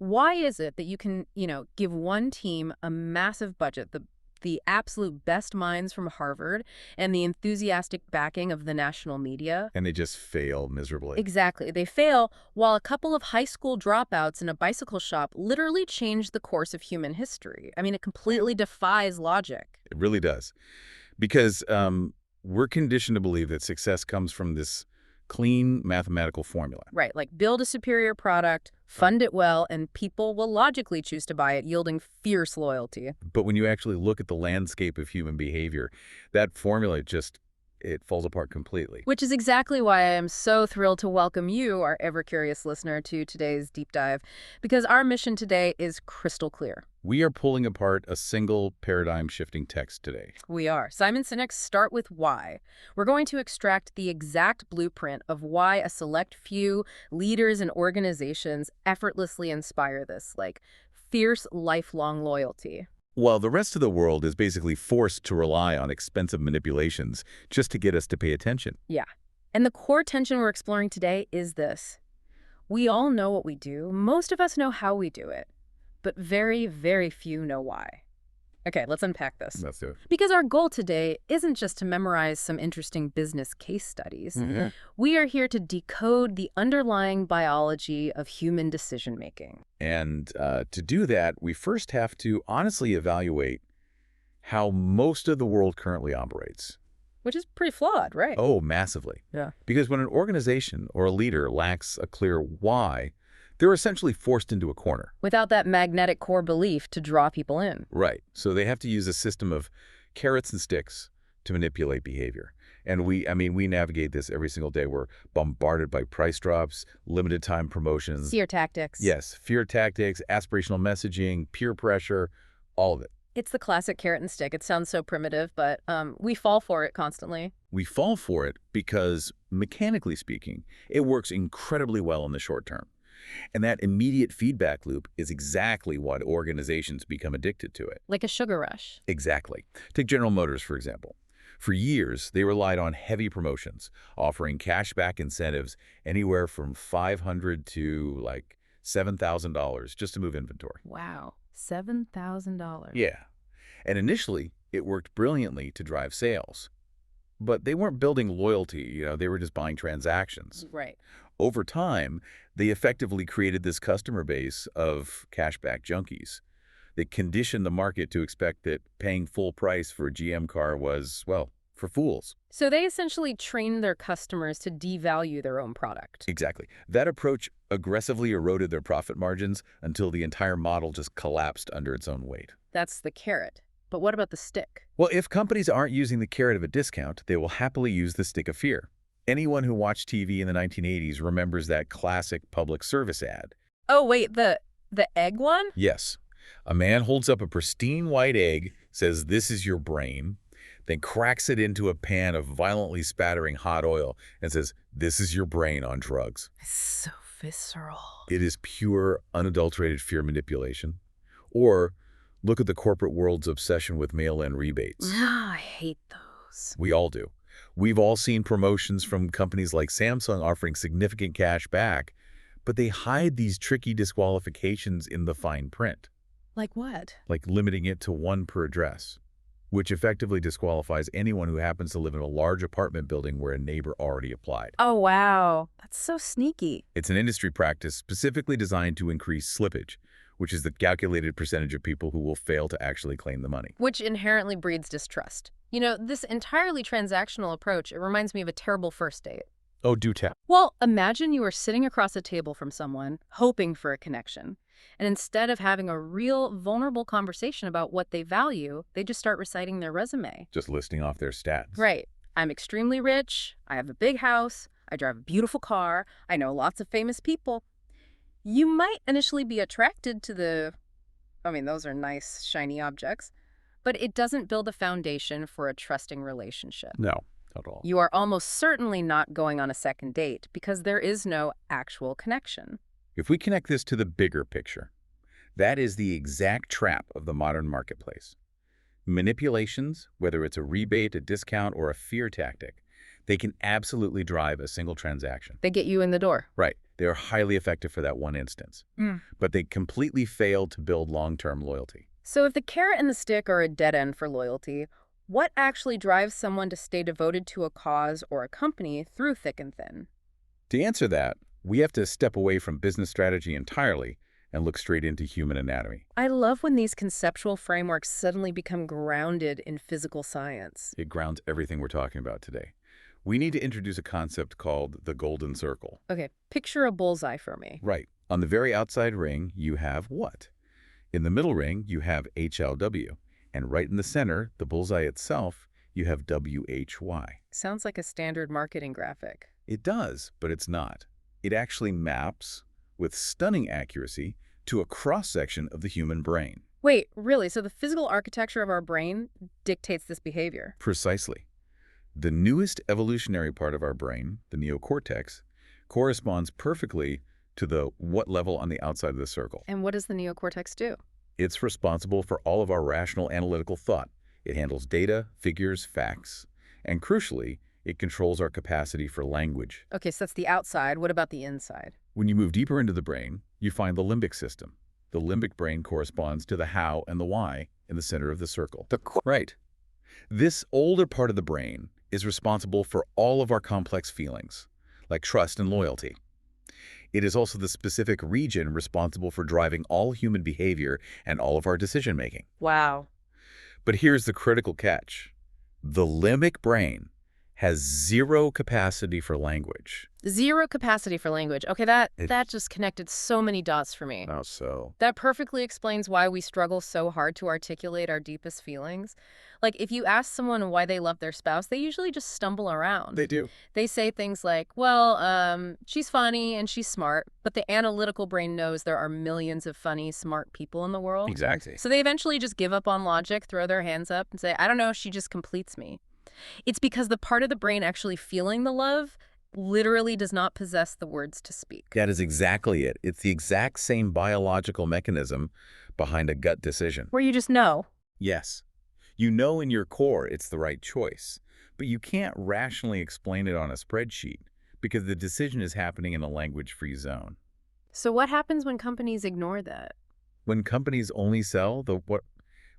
Why is it that you can, give one team a massive budget, the absolute best minds from Harvard, and the enthusiastic backing of the national media? And they just fail miserably. Exactly. They fail while a couple of high school dropouts in a bicycle shop literally change the course of human history. I mean, it completely defies logic. It really does. Because we're conditioned to believe that success comes from this clean mathematical formula. Right, like build a superior product, fund it well, and people will logically choose to buy it, yielding fierce loyalty. But when you actually look at the landscape of human behavior, that formula it falls apart completely. Which is exactly why I am so thrilled to welcome you, our ever-curious listener, to today's deep dive, because our mission today is crystal clear. We are pulling apart a single paradigm-shifting text today. We are. Simon Sinek's Start With Why. We're going to extract the exact blueprint of why a select few leaders and organizations effortlessly inspire this, like, fierce, lifelong loyalty. While the rest of the world is basically forced to rely on expensive manipulations just to get us to pay attention. Yeah. And the core tension we're exploring today is this. We all know what we do. Most of us know how we do it. But very, very few know why. Okay, let's unpack this. Let's do it. Because our goal today isn't just to memorize some interesting business case studies. Yeah. We are here to decode the underlying biology of human decision-making. And to do that, we first have to honestly evaluate how most of the world currently operates. Which is pretty flawed, right? Oh, massively. Yeah. Because when an organization or a leader lacks a clear why, they're essentially forced into a corner. Without that magnetic core belief to draw people in. Right. So they have to use a system of carrots and sticks to manipulate behavior. And we navigate this every single day. We're bombarded by price drops, limited time promotions. Fear tactics. Yes, fear tactics, aspirational messaging, peer pressure, all of it. It's the classic carrot and stick. It sounds so primitive, but we fall for it constantly. We fall for it because, mechanically speaking, it works incredibly well in the short term. And that immediate feedback loop is exactly what organizations become addicted to it. Like a sugar rush. Exactly. Take General Motors, for example. For years, they relied on heavy promotions, offering cashback incentives anywhere from $500 to like $7,000 just to move inventory. Wow. $7,000. Yeah. And initially, it worked brilliantly to drive sales. But they weren't building loyalty, they were just buying transactions. Right. Over time, they effectively created this customer base of cashback junkies. They conditioned the market to expect that paying full price for a GM car was, well, for fools. So they essentially trained their customers to devalue their own product. Exactly. That approach aggressively eroded their profit margins until the entire model just collapsed under its own weight. That's the carrot. But what about the stick? Well, if companies aren't using the carrot of a discount, they will happily use the stick of fear. Anyone who watched TV in the 1980s remembers that classic public service ad. Oh, wait, the egg one? Yes. A man holds up a pristine white egg, says, "This is your brain," then cracks it into a pan of violently spattering hot oil and says, "This is your brain on drugs." It's so visceral. It is pure, unadulterated fear manipulation. Or look at the corporate world's obsession with mail-in rebates. I hate those. We all do. We've all seen promotions from companies like Samsung offering significant cash back, but they hide these tricky disqualifications in the fine print. Like what? Like limiting it to one per address, which effectively disqualifies anyone who happens to live in a large apartment building where a neighbor already applied. Oh, wow. That's so sneaky. It's an industry practice specifically designed to increase slippage, which is the calculated percentage of people who will fail to actually claim the money. Which inherently breeds distrust. This entirely transactional approach, it reminds me of a terrible first date. Oh, do tell. Well, imagine you are sitting across a table from someone, hoping for a connection. And instead of having a real, vulnerable conversation about what they value, they just start reciting their resume. Just listing off their stats. Right. I'm extremely rich. I have a big house. I drive a beautiful car. I know lots of famous people. You might initially be attracted to those are nice, shiny objects, but it doesn't build a foundation for a trusting relationship. No, not at all. You are almost certainly not going on a second date because there is no actual connection. If we connect this to the bigger picture, that is the exact trap of the modern marketplace. Manipulations, whether it's a rebate, a discount, or a fear tactic, They can absolutely drive a single transaction. They get you in the door. Right. They are highly effective for that one instance. But they completely fail to build long-term loyalty. So if the carrot and the stick are a dead end for loyalty, what actually drives someone to stay devoted to a cause or a company through thick and thin? To answer that, we have to step away from business strategy entirely and look straight into human anatomy. I love when these conceptual frameworks suddenly become grounded in physical science. It grounds everything we're talking about today. We need to introduce a concept called the golden circle. Okay, picture a bullseye for me. Right. On the very outside ring, you have what? In the middle ring, you have HLW. And right in the center, the bullseye itself, you have WHY. Sounds like a standard marketing graphic. It does, but it's not. It actually maps, with stunning accuracy, to a cross-section of the human brain. Wait, really? So the physical architecture of our brain dictates this behavior? Precisely. The newest evolutionary part of our brain, the neocortex, corresponds perfectly to the what level on the outside of the circle. And what does the neocortex do? It's responsible for all of our rational analytical thought. It handles data, figures, facts, and crucially, it controls our capacity for language. Okay, so that's the outside. What about the inside? When you move deeper into the brain, you find the limbic system. The limbic brain corresponds to the how and the why in the center of the circle. Right. This older part of the brain is responsible for all of our complex feelings, like trust and loyalty. It is also the specific region responsible for driving all human behavior and all of our decision-making. Wow. But here's the critical catch. The limbic brain has zero capacity for language. Zero capacity for language. Okay, that just connected so many dots for me. How so? That perfectly explains why we struggle so hard to articulate our deepest feelings. Like, if you ask someone why they love their spouse, they usually just stumble around. They do. They say things like, well, she's funny and she's smart, but the analytical brain knows there are millions of funny, smart people in the world. Exactly. So they eventually just give up on logic, throw their hands up, and say, I don't know, she just completes me. It's because the part of the brain actually feeling the love literally does not possess the words to speak. That is exactly it. It's the exact same biological mechanism behind a gut decision. Where you just know. Yes. You know in your core it's the right choice, but you can't rationally explain it on a spreadsheet because the decision is happening in a language-free zone. So what happens when companies ignore that? When companies only sell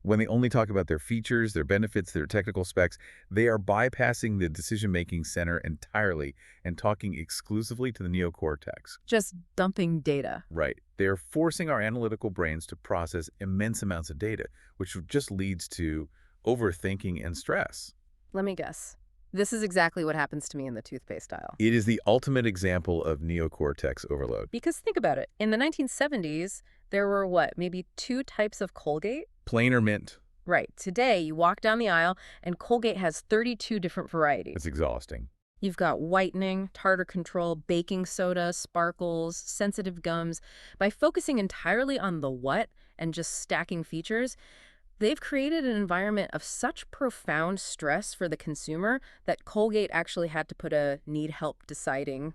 when they only talk about their features, their benefits, their technical specs, they are bypassing the decision-making center entirely and talking exclusively to the neocortex. Just dumping data. Right. They're forcing our analytical brains to process immense amounts of data, which just leads to overthinking and stress. Let me guess. This is exactly what happens to me in the toothpaste aisle. It is the ultimate example of neocortex overload. Because think about it. In the 1970s, there were maybe 2 types of Colgate? Plain or mint. Right. Today, you walk down the aisle, and Colgate has 32 different varieties. It's exhausting. You've got whitening, tartar control, baking soda, sparkles, sensitive gums. By focusing entirely on the what and just stacking features, they've created an environment of such profound stress for the consumer that Colgate actually had to put a need help deciding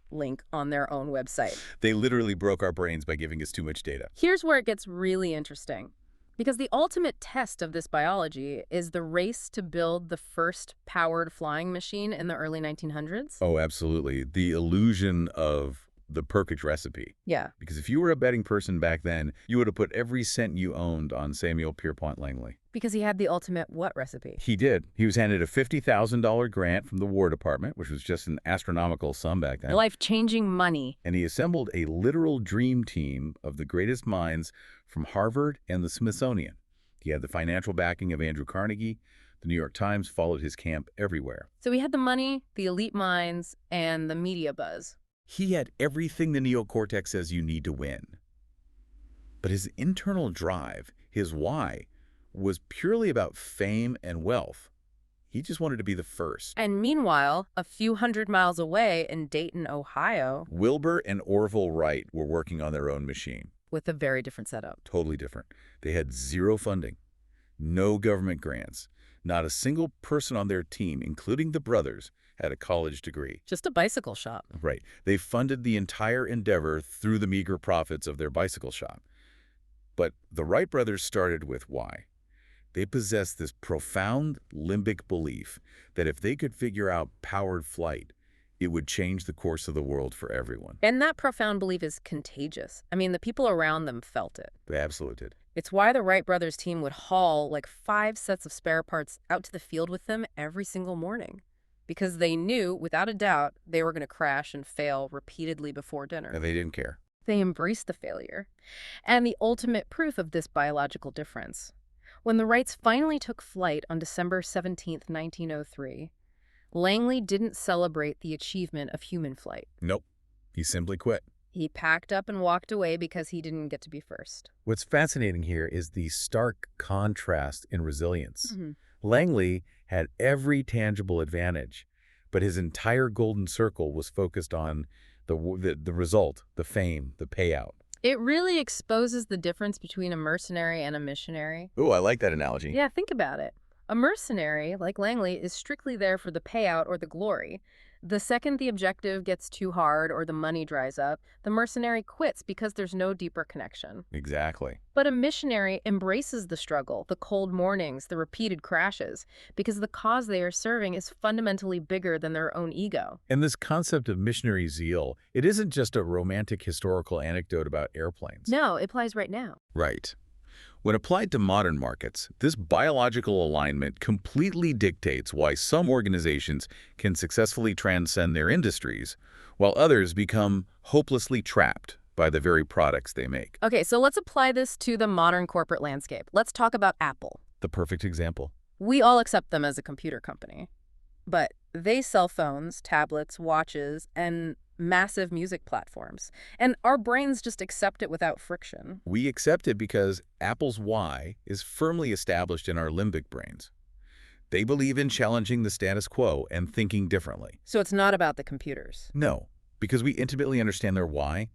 link on their own website. They literally broke our brains by giving us too much data. Here's where it gets really interesting. Because the ultimate test of this biology is the race to build the first powered flying machine in the early 1900s. Oh, absolutely. The illusion of the perfect recipe. Yeah. Because if you were a betting person back then, you would have put every cent you owned on Samuel Pierpont Langley. Because he had the ultimate what recipe? He did. He was handed a $50,000 grant from the War Department, which was just an astronomical sum back then. Life-changing money. And he assembled a literal dream team of the greatest minds from Harvard and the Smithsonian. He had the financial backing of Andrew Carnegie. The New York Times followed his camp everywhere. So he had the money, the elite minds, and the media buzz. He had everything the neocortex says you need to win. But his internal drive, his why, was purely about fame and wealth. He just wanted to be the first. And meanwhile, a few hundred miles away in Dayton, Ohio, Wilbur and Orville Wright were working on their own machine. with a very different setup. Totally different. They had zero funding, no government grants. Not a single person on their team, including the brothers, had a college degree. Just a bicycle shop. Right. They funded the entire endeavor through the meager profits of their bicycle shop. But the Wright brothers started with why. They possess this profound limbic belief that if they could figure out powered flight, it would change the course of the world for everyone. And that profound belief is contagious. I mean, the people around them felt it. They absolutely did. It's why the Wright brothers team would haul like 5 sets of spare parts out to the field with them every single morning. Because they knew, without a doubt, they were going to crash and fail repeatedly before dinner. And they didn't care. They embraced the failure. And the ultimate proof of this biological difference. When the Wrights finally took flight on December 17, 1903, Langley didn't celebrate the achievement of human flight. Nope. He simply quit. He packed up and walked away because he didn't get to be first. What's fascinating here is the stark contrast in resilience. Mm-hmm. Langley had every tangible advantage, but his entire golden circle was focused on the result, the fame, the payout. It really exposes the difference between a mercenary and a missionary. Ooh, I like that analogy. Yeah, think about it. A mercenary, like Langley, is strictly there for the payout or the glory. The second the objective gets too hard or the money dries up, the mercenary quits because there's no deeper connection. Exactly. But a missionary embraces the struggle, the cold mornings, the repeated crashes, because the cause they are serving is fundamentally bigger than their own ego. And this concept of missionary zeal, it isn't just a romantic historical anecdote about airplanes. No, it applies right now. Right. When applied to modern markets, this biological alignment completely dictates why some organizations can successfully transcend their industries, while others become hopelessly trapped by the very products they make. Okay, so let's apply this to the modern corporate landscape. Let's talk about Apple. The perfect example. We all accept them as a computer company, but they sell phones, tablets, watches, and massive music platforms. And our brains just accept it without friction. We accept it because Apple's why is firmly established in our limbic brains. They believe in challenging the status quo and thinking differently. So it's not about the computers. No, because we intimately understand their why,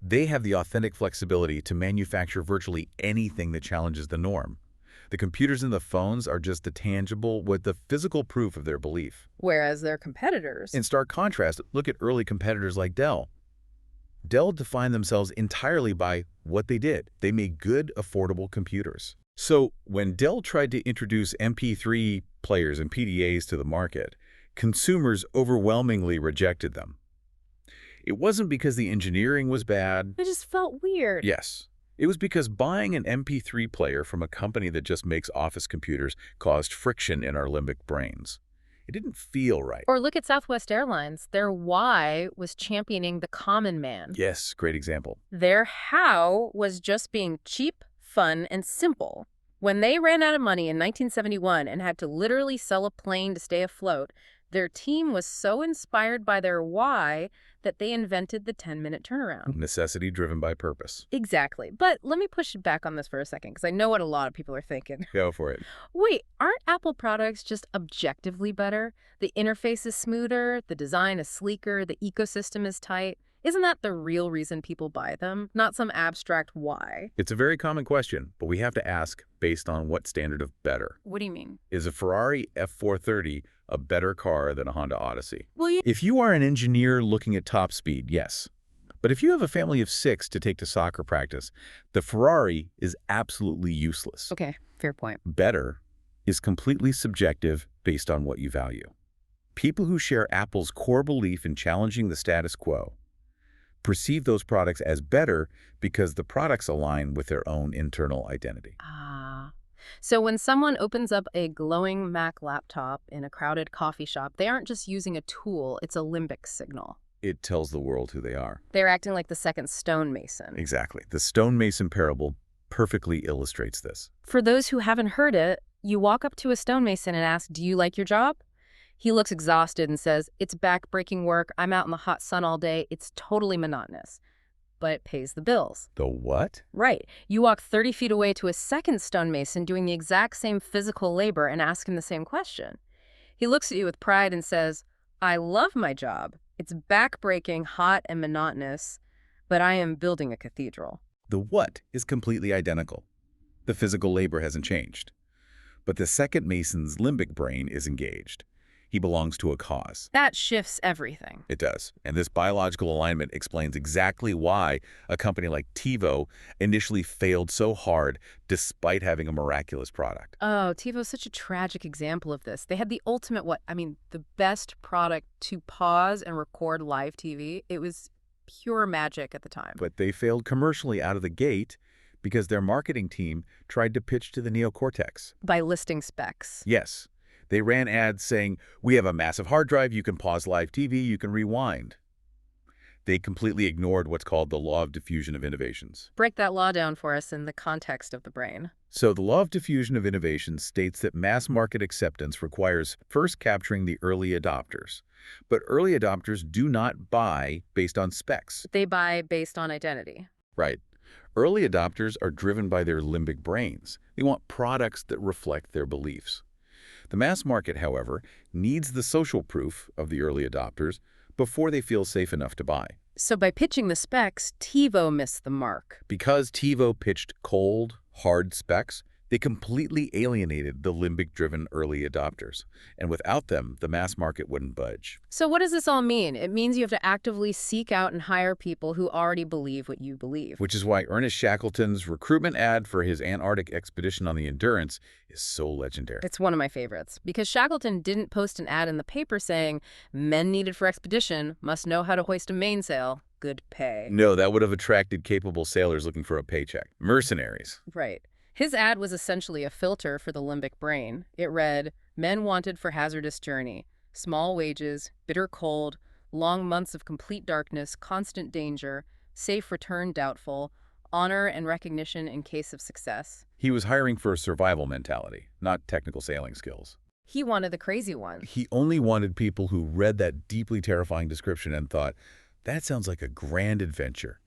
they have the authentic flexibility to manufacture virtually anything that challenges the norm. The computers and the phones are just the tangible, the physical proof of their belief. Whereas their competitors... In stark contrast, look at early competitors like Dell. Dell defined themselves entirely by what they did. They made good, affordable computers. So when Dell tried to introduce MP3 players and PDAs to the market, consumers overwhelmingly rejected them. It wasn't because the engineering was bad. It just felt weird. Yes. It was because buying an MP3 player from a company that just makes office computers caused friction in our limbic brains. It didn't feel right. Or look at Southwest Airlines. Their why was championing the common man. Yes, great example. Their how was just being cheap, fun, and simple. When they ran out of money in 1971 and had to literally sell a plane to stay afloat, their team was so inspired by their why that they invented the 10-minute turnaround. Necessity driven by purpose. Exactly. But let me push back on this for a second, because I know what a lot of people are thinking. Go for it. Wait, aren't Apple products just objectively better? The interface is smoother, the design is sleeker, the ecosystem is tight. Isn't that the real reason people buy them, not some abstract why? It's a very common question, but we have to ask based on what standard of better. What do you mean? Is a Ferrari F430 a better car than a Honda Odyssey? Well, If you are an engineer looking at top speed, yes. But if you have a family of 6 to take to soccer practice, the Ferrari is absolutely useless. Okay, fair point. Better is completely subjective based on what you value. People who share Apple's core belief in challenging the status quo perceive those products as better because the products align with their own internal identity. Ah. So when someone opens up a glowing Mac laptop in a crowded coffee shop, they aren't just using a tool, it's a limbic signal. It tells the world who they are. They're acting like the second stonemason. Exactly. The stonemason parable perfectly illustrates this. For those who haven't heard it, you walk up to a stonemason and ask, "Do you like your job?" He looks exhausted and says, "It's back-breaking work. I'm out in the hot sun all day. It's totally monotonous." But it pays the bills. The what? Right. You walk 30 feet away to a second stonemason doing the exact same physical labor and ask him the same question. He looks at you with pride and says, "I love my job. It's back-breaking, hot, and monotonous, but I am building a cathedral." The what is completely identical. The physical labor hasn't changed. But the second mason's limbic brain is engaged. He belongs to a cause. That shifts everything. It does. And this biological alignment explains exactly why a company like TiVo initially failed so hard despite having a miraculous product. Oh, TiVo's such a tragic example of this. They had the ultimate the best product to pause and record live TV. It was pure magic at the time. But they failed commercially out of the gate because their marketing team tried to pitch to the neocortex. By listing specs. Yes, they ran ads saying, we have a massive hard drive, you can pause live TV, you can rewind. They completely ignored what's called the law of diffusion of innovations. Break that law down for us in the context of the brain. So the law of diffusion of innovation states that mass market acceptance requires first capturing the early adopters. But early adopters do not buy based on specs. They buy based on identity. Right. Early adopters are driven by their limbic brains. They want products that reflect their beliefs. The mass market, however, needs the social proof of the early adopters before they feel safe enough to buy. So by pitching the specs, TiVo missed the mark. Because TiVo pitched cold, hard specs, they completely alienated the limbic-driven early adopters. And without them, the mass market wouldn't budge. So what does this all mean? It means you have to actively seek out and hire people who already believe what you believe. Which is why Ernest Shackleton's recruitment ad for his Antarctic expedition on the Endurance is so legendary. It's one of my favorites, because Shackleton didn't post an ad in the paper saying, men needed for expedition must know how to hoist a mainsail, good pay. No, that would have attracted capable sailors looking for a paycheck. Mercenaries. Right. His ad was essentially a filter for the limbic brain. It read, men wanted for hazardous journey, small wages, bitter cold, long months of complete darkness, constant danger, safe return doubtful, honor and recognition in case of success. He was hiring for a survival mentality, not technical sailing skills. He wanted the crazy one. He only wanted people who read that deeply terrifying description and thought, that sounds like a grand adventure.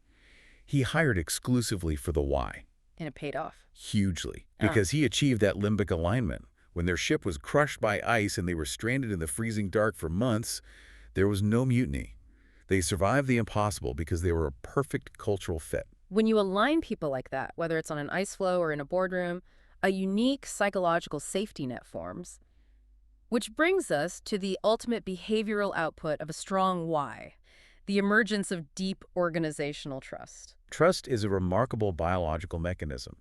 He hired exclusively for the why. And it paid off. Hugely. Because he achieved that limbic alignment. When their ship was crushed by ice and they were stranded in the freezing dark for months, there was no mutiny. They survived the impossible because they were a perfect cultural fit. When you align people like that, whether it's on an ice floe or in a boardroom, a unique psychological safety net forms. Which brings us to the ultimate behavioral output of a strong why, the emergence of deep organizational trust. Trust is a remarkable biological mechanism,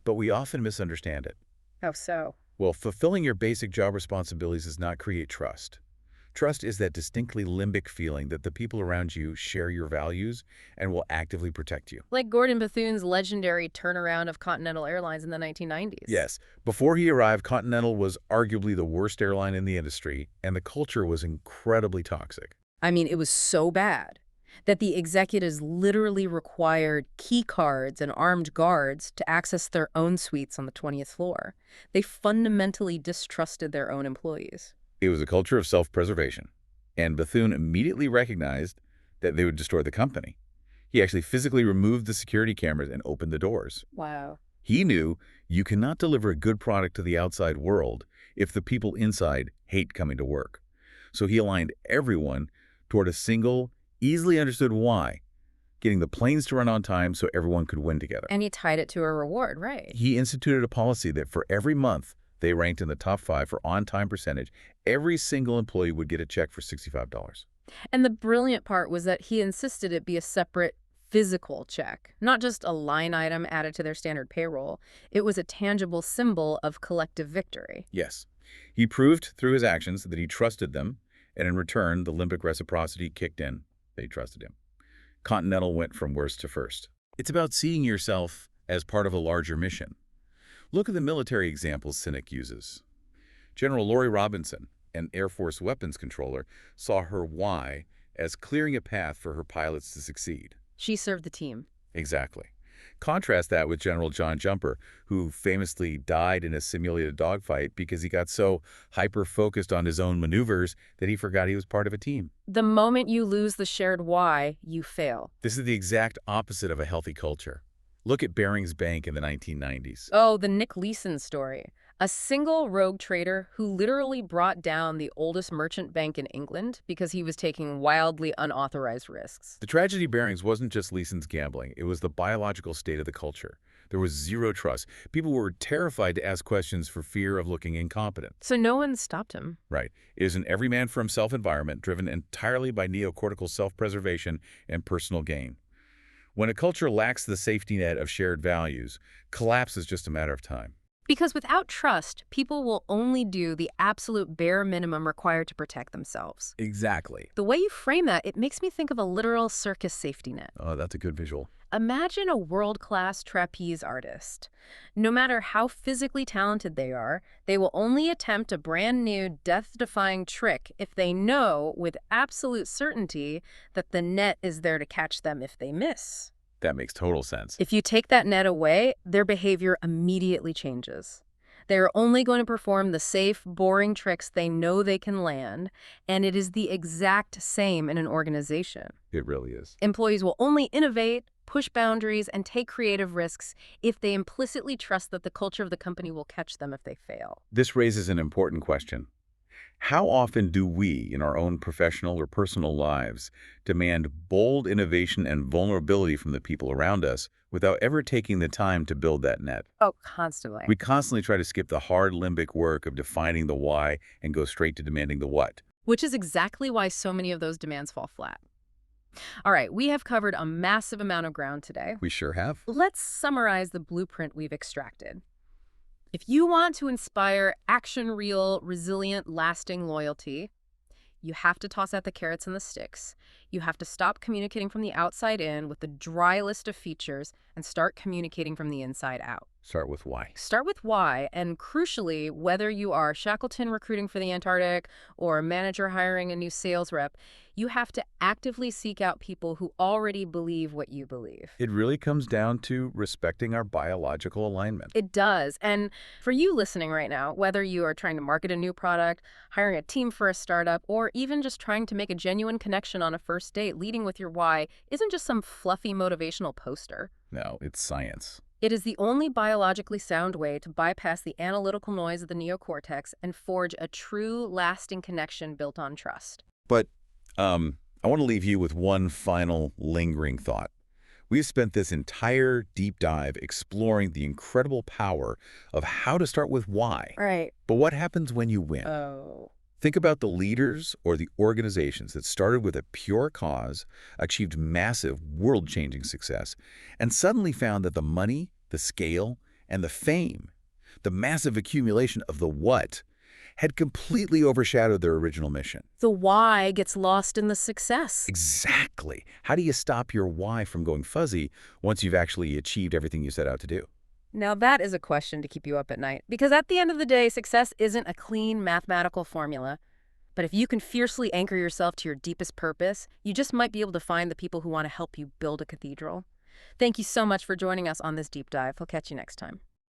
but we often misunderstand it. How so? Well, fulfilling your basic job responsibilities does not create trust. Trust is that distinctly limbic feeling that the people around you share your values and will actively protect you. Like Gordon Bethune's legendary turnaround of Continental Airlines in the 1990s. Yes. Before he arrived, Continental was arguably the worst airline in the industry, and the culture was incredibly toxic. I mean, it was so bad that the executives literally required key cards and armed guards to access their own suites on the 20th floor. They fundamentally distrusted their own employees. It was a culture of self-preservation, and Bethune immediately recognized that they would destroy the company. He actually physically removed the security cameras and opened the doors. Wow. He knew you cannot deliver a good product to the outside world if the people inside hate coming to work. So he aligned everyone toward a single, easily understood why, getting the planes to run on time so everyone could win together. And he tied it to a reward, right? He instituted a policy that for every month they ranked in the top 5 for on-time percentage, every single employee would get a check for $65. And the brilliant part was that he insisted it be a separate physical check, not just a line item added to their standard payroll. It was a tangible symbol of collective victory. Yes. He proved through his actions that he trusted them, and in return, the limbic reciprocity kicked in. They trusted him. Continental went from worst to first. It's about seeing yourself as part of a larger mission. Look at the military examples Sinek uses. General Lori Robinson, an Air Force weapons controller, saw her why as clearing a path for her pilots to succeed. She served the team. Exactly. Contrast that with General John Jumper, who famously died in a simulated dogfight because he got so hyper-focused on his own maneuvers that he forgot he was part of a team. The moment you lose the shared why, you fail. This is the exact opposite of a healthy culture. Look at Barings Bank in the 1990s. Oh, the Nick Leeson story. A single rogue trader who literally brought down the oldest merchant bank in England because he was taking wildly unauthorized risks. The tragedy bearings wasn't just Leeson's gambling. It was the biological state of the culture. There was zero trust. People were terrified to ask questions for fear of looking incompetent. So no one stopped him. Right. It is an every-man-for-himself environment driven entirely by neocortical self-preservation and personal gain. When a culture lacks the safety net of shared values, collapse is just a matter of time. Because without trust, people will only do the absolute bare minimum required to protect themselves. Exactly. The way you frame that, it makes me think of a literal circus safety net. Oh, that's a good visual. Imagine a world-class trapeze artist. No matter how physically talented they are, they will only attempt a brand new, death-defying trick if they know with absolute certainty that the net is there to catch them if they miss. That makes total sense. If you take that net away, their behavior immediately changes. They are only going to perform the safe, boring tricks they know they can land, and it is the exact same in an organization. It really is. Employees will only innovate, push boundaries, and take creative risks if they implicitly trust that the culture of the company will catch them if they fail. This raises an important question. How often do we, in our own professional or personal lives, demand bold innovation and vulnerability from the people around us without ever taking the time to build that net? Oh, constantly. We constantly try to skip the hard limbic work of defining the why and go straight to demanding the what. Which is exactly why so many of those demands fall flat. All right, we have covered a massive amount of ground today. We sure have. Let's summarize the blueprint we've extracted. If you want to inspire action-real, resilient, lasting loyalty, you have to toss out the carrots and the sticks. You have to stop communicating from the outside in with the dry list of features and start communicating from the inside out. Start with why. Start with why, and crucially, whether you are Shackleton recruiting for the Antarctic or a manager hiring a new sales rep, you have to actively seek out people who already believe what you believe. It really comes down to respecting our biological alignment. It does. And for you listening right now, whether you are trying to market a new product, hiring a team for a startup, or even just trying to make a genuine connection on a first date, leading with your why isn't just some fluffy motivational poster. No, it's science. It is the only biologically sound way to bypass the analytical noise of the neocortex and forge a true, lasting connection built on trust. But I want to leave you with one final lingering thought. We've spent this entire deep dive exploring the incredible power of how to start with why. Right. But what happens when you win? Oh. Think about the leaders or the organizations that started with a pure cause, achieved massive, world-changing success, and suddenly found that the money, the scale, and the fame, the massive accumulation of the what, had completely overshadowed their original mission. The why gets lost in the success. Exactly. How do you stop your why from going fuzzy once you've actually achieved everything you set out to do? Now that is a question to keep you up at night, because at the end of the day, success isn't a clean mathematical formula. But if you can fiercely anchor yourself to your deepest purpose, you just might be able to find the people who want to help you build a cathedral. Thank you so much for joining us on this deep dive. We'll catch you next time.